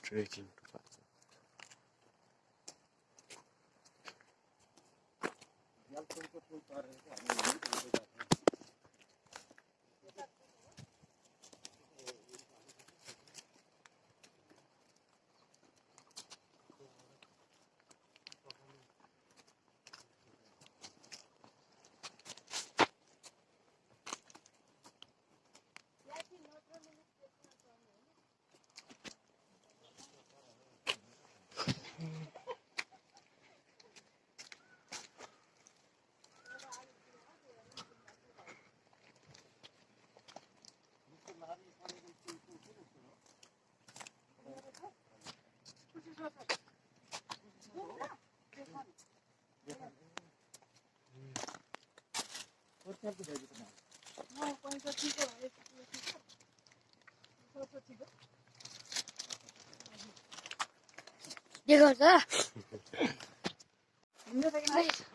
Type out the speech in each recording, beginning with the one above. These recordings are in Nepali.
trekking to Patsa.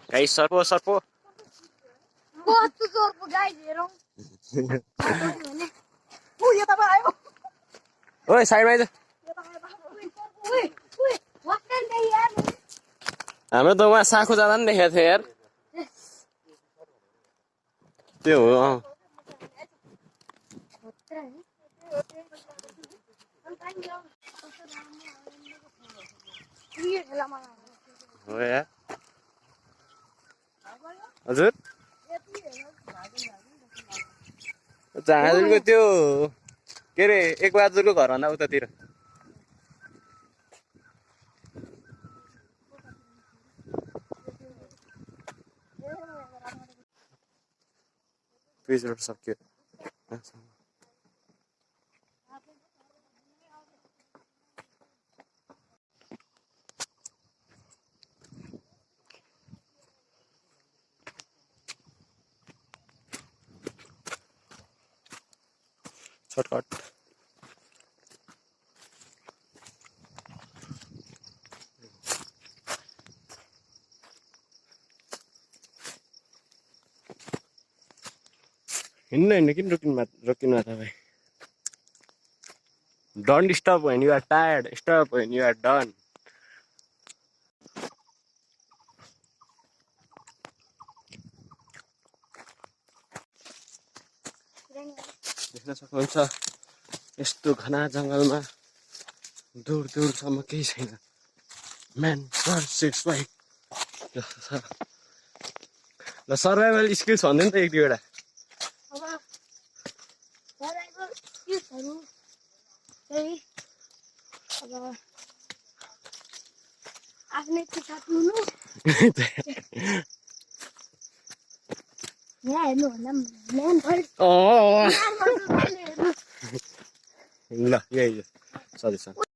Guys, सर्पो ओए साइडमा आइज हाम्रो त वहाँ साखो जाँदा पनि देखेको थियो यार त्यो हो हो यार हजुर जहाँको त्यो के अरे एक बहादुरको घर भन्दा उतातिर पिजहरू सक्यो शॉर्टकट हिँड्न किन रोकिनु तपाईँ don't stop when you are tired stop when you are done देख्न सक्नुहुन्छ यस्तो घना जङ्गलमा दूर दूरसम्म केही छैन म्यान सिट्स बाइक ल सर्भाइभल स्किल्स भन्दै नि त एक दुईवटा आफ्नै पिछा पुग्नु यहाँ हेर्नु भन्दा ल यही सधैँ